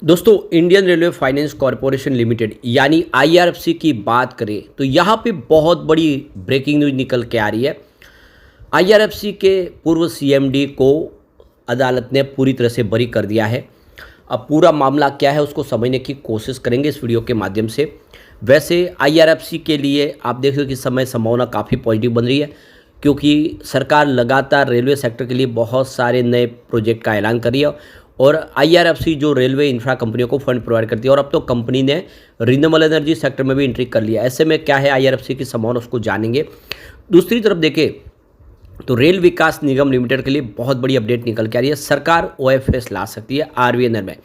दोस्तों, Indian railway finance corporation limited यानी IRFC की बात करें तो यहाँ पे बहुत बड़ी ब्रेकिंग न्यूज़ निकल के आ रही है। आईआरएफसी के पूर्व सीएमडी को अदालत ने पूरी तरह से बरी कर दिया है। अब पूरा मामला क्या है उसको समझने की कोशिश करेंगे इस वीडियो के माध्यम से। वैसे आईआरएफसी के लिए आप देख रहे हो कि इस समय संभावना काफ़ी पॉजिटिव बन रही है, क्योंकि सरकार लगातार रेलवे सेक्टर के लिए बहुत सारे नए प्रोजेक्ट का ऐलान कर रही है और आईआरएफसी जो रेलवे इंफ्रा कंपनियों को फंड प्रोवाइड करती है, और अब तो कंपनी ने रिन्यूएबल एनर्जी सेक्टर में भी एंट्री कर लिया। ऐसे में क्या है आईआरएफसी की संभावना उसको जानेंगे। दूसरी तरफ देखें तो रेल विकास निगम लिमिटेड के लिए बहुत बड़ी अपडेट निकल के आ रही है। सरकार ओएफएस ला सकती है आरवीएनएल में,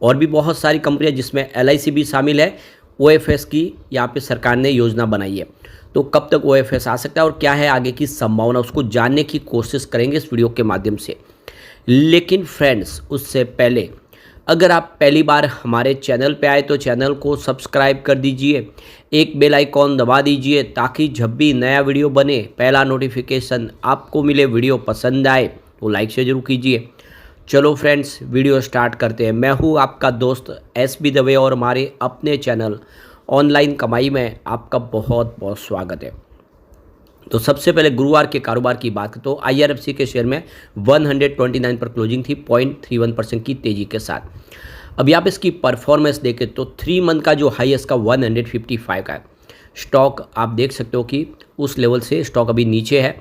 और भी बहुत सारी कंपनियां जिसमें एलआईसी भी शामिल है। ओएफएस की यहाँ पे सरकार ने योजना बनाई है, तो कब तक ओएफएस आ सकता है और क्या है आगे की संभावना उसको जानने की कोशिश करेंगे इस वीडियो के माध्यम से। लेकिन फ्रेंड्स, उससे पहले अगर आप पहली बार हमारे चैनल पे आए तो चैनल को सब्सक्राइब कर दीजिए, एक बेल आइकॉन दबा दीजिए ताकि जब भी नया वीडियो बने पहला नोटिफिकेशन आपको मिले। वीडियो पसंद आए तो लाइक से जरूर कीजिए। चलो फ्रेंड्स, वीडियो स्टार्ट करते हैं। मैं हूँ आपका दोस्त एसबी दवे और हमारे अपने चैनल ऑनलाइन कमाई में आपका बहुत बहुत स्वागत है। तो सबसे पहले गुरुवार के कारोबार की बात करें तो आईआरएफसी के शेयर में 129 पर क्लोजिंग थी 0.31% की तेजी के साथ। अब यहाँ पे इसकी परफॉर्मेंस देखें तो 3 मंथ का जो हाई है इसका 155 का है। स्टॉक आप देख सकते हो कि उस लेवल से स्टॉक अभी नीचे है,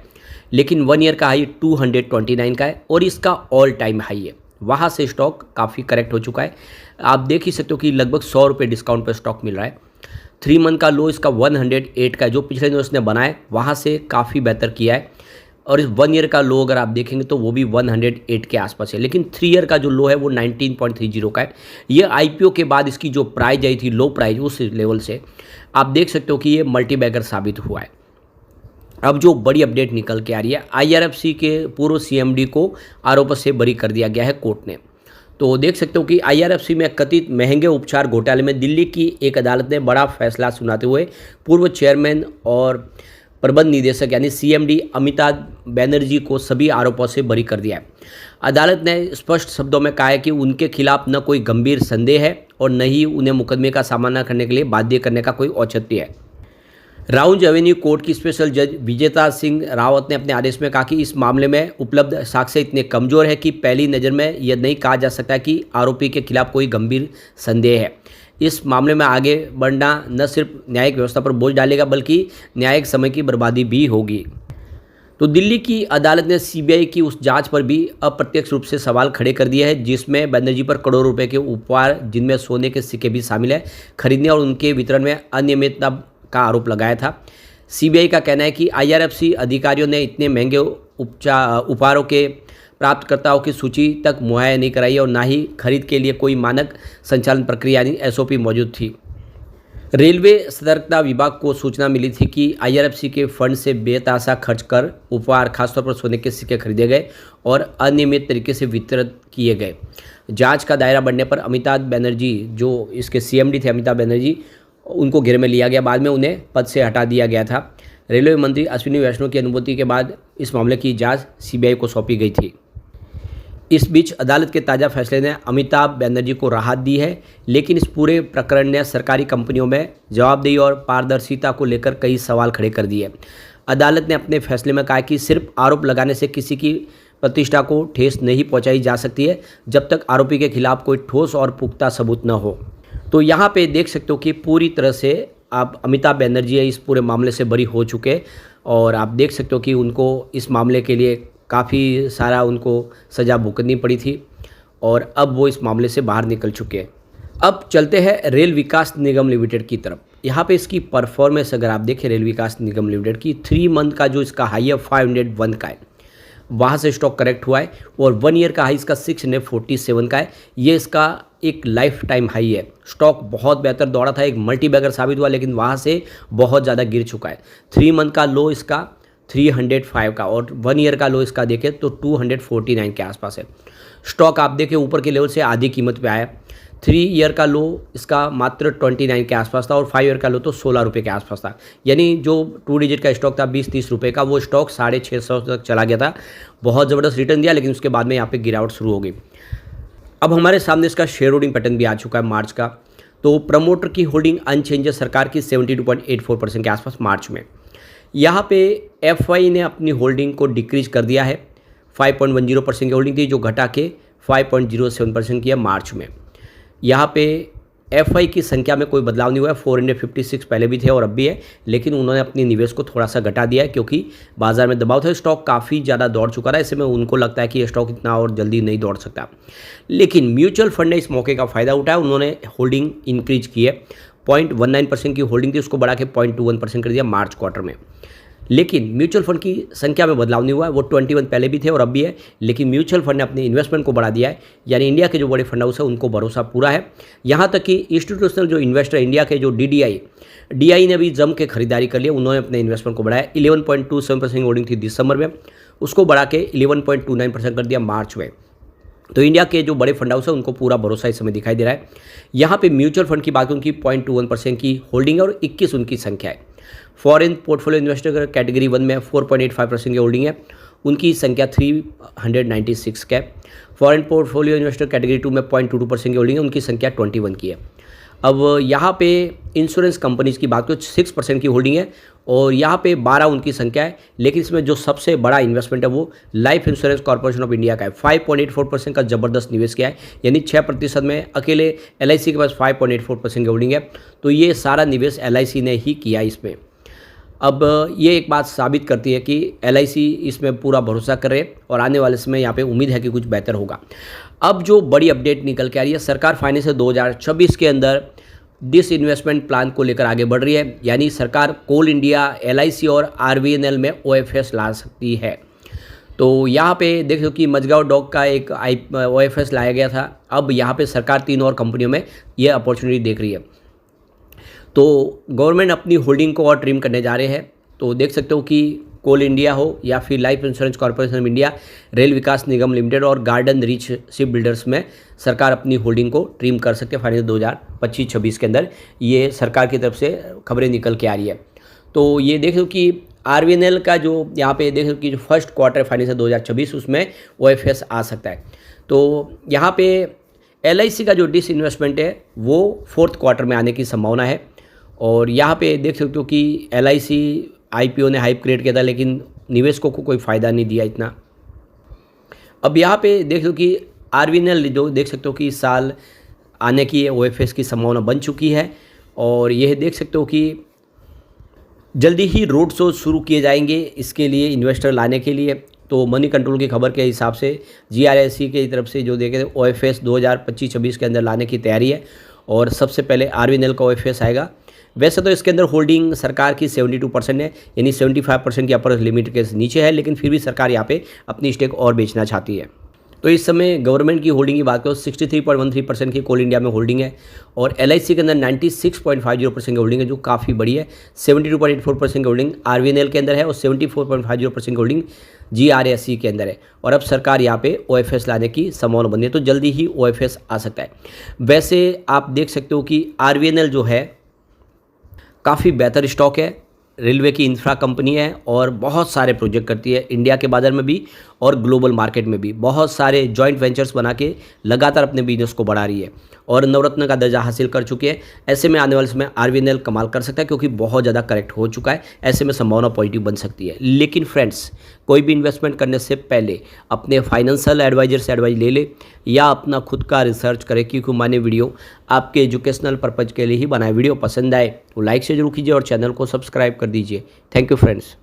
लेकिन 1 ईयर का हाई 229 का है और इसका ऑल टाइम हाई है। वहाँ से स्टॉक काफ़ी करेक्ट हो चुका है। आप देख ही सकते हो कि लगभग 100 रुपये डिस्काउंट पर स्टॉक मिल रहा है। 3 मंथ का लो इसका 108 का है, जो पिछले दिन उसने बनाया वहाँ से काफ़ी बेहतर किया है। और इस 1 ईयर का लो अगर आप देखेंगे तो वो भी 108 के आसपास है, लेकिन 3 ईयर का जो लो है वो 19.30 का है। ये आईपीओ के बाद इसकी जो प्राइस आई थी, लो प्राइस, उस लेवल से आप देख सकते हो कि ये मल्टीबैगर साबित हुआ है। अब जो बड़ी अपडेट निकल के आ रही है, आईआरएफसी के पूर्व सीएमडी को आरोप से बरी कर दिया गया है कोर्ट ने। तो देख सकते हो कि आईआरएफसी में कथित महंगे उपचार घोटाले में दिल्ली की एक अदालत ने बड़ा फैसला सुनाते हुए पूर्व चेयरमैन और प्रबंध निदेशक यानी सीएमडी अमिताभ बनर्जी को सभी आरोपों से बरी कर दिया है। अदालत ने स्पष्ट शब्दों में कहा है कि उनके खिलाफ न कोई गंभीर संदेह है और न ही उन्हें मुकदमे का सामना करने के लिए बाध्य करने का कोई औचित्य है। राउंज एवेन्यू कोर्ट की स्पेशल जज विजेता सिंह रावत ने अपने आदेश में कहा कि इस मामले में उपलब्ध साक्ष्य इतने कमजोर है कि पहली नज़र में यह नहीं कहा जा सकता कि आरोपी के खिलाफ कोई गंभीर संदेह है। इस मामले में आगे बढ़ना न सिर्फ न्यायिक व्यवस्था पर बोझ डालेगा बल्कि न्यायिक समय की बर्बादी भी होगी। तो दिल्ली की अदालत ने सीबीआई की उस जांच पर भी अप्रत्यक्ष रूप से सवाल खड़े कर दिए हैं, जिसमें बनर्जी पर करोड़ों रुपए के उपहार, जिनमें सोने के सिक्के भी शामिल है, खरीदने और उनके वितरण में अनियमितता का आरोप लगाया था। सीबीआई का कहना है कि आईआरएफसी अधिकारियों ने इतने महंगे उपहारों के प्राप्तकर्ताओं की सूची तक मुहैया नहीं कराई और ना ही खरीद के लिए कोई मानक संचालन प्रक्रिया यानी एसओपी मौजूद थी। रेलवे सतर्कता विभाग को सूचना मिली थी कि आईआरएफसी के फंड से बेतहाशा खर्च कर उपहार, खासतौर पर सोने के सिक्के खरीदे गए और अनियमित तरीके से वितरित किए गए। जांच का दायरा बढ़ने पर अमिताभ बनर्जी, जो इसके सीएमडी थे अमिताभ बनर्जी, उनको घेरे में लिया गया। बाद में उन्हें पद से हटा दिया गया था। रेलवे मंत्री अश्विनी वैष्णव की अनुमति के बाद इस मामले की जांच सीबीआई को सौंपी गई थी। इस बीच अदालत के ताज़ा फैसले ने अमिताभ बनर्जी को राहत दी है, लेकिन इस पूरे प्रकरण ने सरकारी कंपनियों में जवाबदेही और पारदर्शिता को लेकर कई सवाल खड़े कर दिए। अदालत ने अपने फैसले में कहा कि सिर्फ आरोप लगाने से किसी की प्रतिष्ठा को ठेस नहीं पहुँचाई जा सकती है जब तक आरोपी के खिलाफ कोई ठोस और पुख्ता सबूत न हो। तो यहाँ पे देख सकते हो कि पूरी तरह से आप अमिताभ बनर्जी इस पूरे मामले से बरी हो चुके, और आप देख सकते हो कि उनको इस मामले के लिए काफ़ी सारा उनको सज़ा भुगतनी पड़ी थी और अब वो इस मामले से बाहर निकल चुके हैं। अब चलते हैं रेल विकास निगम लिमिटेड की तरफ। यहाँ पे इसकी परफॉर्मेंस अगर आप देखें रेल विकास निगम लिमिटेड की 3 मंथ का जो इसका हाई है 501 का है, वहाँ से स्टॉक करेक्ट हुआ है और 1 ईयर का हाई इसका 647 का है। ये इसका एक लाइफ टाइम हाई है। स्टॉक बहुत बेहतर दौड़ा था, एक मल्टीबैगर साबित हुआ, लेकिन वहाँ से बहुत ज़्यादा गिर चुका है। 3 मंथ का लो इसका 305 का और 1 ईयर का लो इसका देखें तो 249 के आसपास है। स्टॉक आप देखें ऊपर के लेवल से आधी कीमत पे आया। 3 ईयर का लो इसका मात्र 29 के आसपास था और 5 ईयर का लो तो 16 रुपये के आसपास था। यानी जो 2 डिजिट का स्टॉक था 20-30 रुपये का, वो स्टॉक 650 तक चला गया था। बहुत ज़बरदस्त रिटर्न दिया, लेकिन उसके बाद में यहाँ पे गिरावट शुरू हो गई। अब हमारे सामने इसका शेयर होल्डिंग पैटर्न भी आ चुका है मार्च का। तो प्रमोटर की होल्डिंग अनचेंज है सरकार की 72.84% के आसपास मार्च में। यहाँ पे एफआई ने अपनी होल्डिंग को डिक्रीज कर दिया है। 5.10% की होल्डिंग थी जो घटा के 5.07% की है मार्च में। यहाँ पे एफआई की संख्या में कोई बदलाव नहीं हुआ है। 456 पहले भी थे और अब भी है, लेकिन उन्होंने अपनी निवेश को थोड़ा सा घटा दिया है क्योंकि बाजार में दबाव था। स्टॉक काफ़ी ज़्यादा दौड़ चुका था, ऐसे में उनको लगता है कि ये स्टॉक इतना और जल्दी नहीं दौड़ सकता। लेकिन म्यूचुअल फंड ने इस मौके का फ़ायदा उठाया, उन्होंने होल्डिंग इंक्रीज की है। 0.19% की होल्डिंग थी, उसको बढ़ा के 0.21% कर दिया मार्च क्वार्टर में। लेकिन म्यूचुअल फंड की संख्या में बदलाव नहीं हुआ है। वो 21 पहले भी थे और अब भी है, लेकिन म्यूचुअल फंड ने अपने इन्वेस्टमेंट को बढ़ा दिया है। यानी इंडिया के जो बड़े फंड हाउस है उनको भरोसा पूरा है। यहाँ तक कि इंस्टीट्यूशनल जो इन्वेस्टर इंडिया के जो डीआई ने भी जम के खरीदारी कर लिया। उन्होंने अपने इन्वेस्टमेंट को बढ़ाया। 11.27% होल्डिंग थी दिसंबर में, उसको बढ़ा के 11.29% कर दिया मार्च में। तो इंडिया के जो बड़े फंड हाउस है उनको पूरा भरोसा इस समय दिखाई दे रहा है। यहाँ पे म्यूचुअल फंड की बात उनकी 0.21% की होल्डिंग है और 21 उनकी संख्या है। फॉरेन पोर्टफोलियो इन्वेस्टर कैटेगरी 1 में 4.85% की होल्डिंग है, उनकी संख्या 396 का है। फॉरेन पोर्टफोलियो इन्वेस्टर कैटेगरी 2 में 0.22% की होल्डिंग है, उनकी संख्या 21 की है। अब यहाँ पे इंश्योरेंस कंपनीज की बात करें 6% की होल्डिंग है और यहाँ पे 12 उनकी संख्या है। लेकिन इसमें जो सबसे बड़ा इन्वेस्टमेंट है वो life insurance corporation of India का है। 5.84% का ज़बरदस्त निवेश किया है, यानी 6% में अकेले एलआईसी के पास 5.84% की होल्डिंग है। तो ये सारा निवेश एलआईसी ने ही किया इसमें। अब ये एक बात साबित करती है कि एलआईसी इसमें पूरा भरोसा करे और आने वाले समय यहाँ पे उम्मीद है कि कुछ बेहतर होगा। अब जो बड़ी अपडेट निकल के आ रही है, सरकार फाइनेंस 2026 के अंदर डिसइन्वेस्टमेंट प्लान को लेकर आगे बढ़ रही है। यानी सरकार कोल इंडिया, एलआईसी और आरवीएनएल में ओएफएस ला सकती है। तो यहाँ पे देख लो कि मजगांव डॉक का एक ओएफएस लाया गया था। अब यहाँ पे सरकार 3 और कंपनियों में ये अपॉर्चुनिटी देख रही है। तो गवर्नमेंट अपनी होल्डिंग को और ट्रिम करने जा रहे हैं। तो देख सकते हो कि कोल इंडिया हो या फिर life insurance corporation of India, rail Vikas Nigam limited और गार्डन रीच शिप बिल्डर्स में सरकार अपनी होल्डिंग को ट्रिम कर सकते हैं फाइनेंस 2025-26 के अंदर। ये सरकार की तरफ से खबरें निकल के आ रही है। तो ये देख लो कि आरवीएनएल का जो यहाँ पे देख लो कि जो फर्स्ट क्वार्टर फाइनेंस 2026 उसमें ओएफएस आ सकता है। तो यहाँ पे एलआईसी का जो डिसइन्वेस्टमेंट है वो 4th क्वार्टर में आने की संभावना है। और यहाँ पे देख सकते हो कि एलआईसी आईपीओ ने हाइप क्रिएट किया था, लेकिन निवेशकों को कोई फ़ायदा नहीं दिया इतना। अब यहाँ पे देख लो कि आरवीएनएल जो देख सकते हो कि इस साल आने की ओएफएस की संभावना बन चुकी है। और यह देख सकते हो कि जल्दी ही रोड शो शुरू किए जाएंगे इसके लिए, इन्वेस्टर लाने के लिए। तो मनी कंट्रोल की खबर के हिसाब से जीआरएससी की तरफ से जो देखे ओएफएस 2025-26 के अंदर लाने की तैयारी है और सबसे पहले आरवीएनएल का ओएफएस आएगा। वैसे तो इसके अंदर होल्डिंग सरकार की 72% है, यानी 75% की अपर लिमिट के नीचे है, लेकिन फिर भी सरकार यहाँ पे अपनी स्टेक और बेचना चाहती है। तो इस समय गवर्नमेंट की होल्डिंग की बात करो 63.13% की कोल इंडिया में होल्डिंग है और एलआईसी के अंदर 96.50% की होल्डिंग है जो काफ़ी बड़ी है। 72.84% की होल्डिंग आरवीएनएल के अंदर है और 74.50% की होल्डिंग जीआरएससी के अंदर है। और अब सरकार यहाँ पे ओएफएस लाने की संभावना बनी है, तो जल्दी ही ओएफएस आ सकता है। वैसे आप देख सकते हो कि आरवीएनएल जो है काफ़ी बेहतर स्टॉक है, रेलवे की इंफ्रा कंपनी है और बहुत सारे प्रोजेक्ट करती है इंडिया के बाजार में भी और ग्लोबल मार्केट में भी। बहुत सारे जॉइंट वेंचर्स बना के लगातार अपने बिजनेस को बढ़ा रही है और नवरत्न का दर्जा हासिल कर चुकी है। ऐसे में आने वाले समय आरवीएनएल कमाल कर सकता है क्योंकि बहुत ज़्यादा करेक्ट हो चुका है। ऐसे में संभावना पॉजिटिव बन सकती है। लेकिन फ्रेंड्स, कोई भी इन्वेस्टमेंट करने से पहले अपने फाइनेंशियल एडवाइजर से एडवाइस ले ले या अपना खुद का रिसर्च करें, क्योंकि मैंने वीडियो आपके एजुकेशनल पर्पज़ के लिए ही बनाए। वीडियो पसंद आए तो लाइक से जरूर कीजिए और चैनल को सब्सक्राइब कर दीजिए। Thank you friends.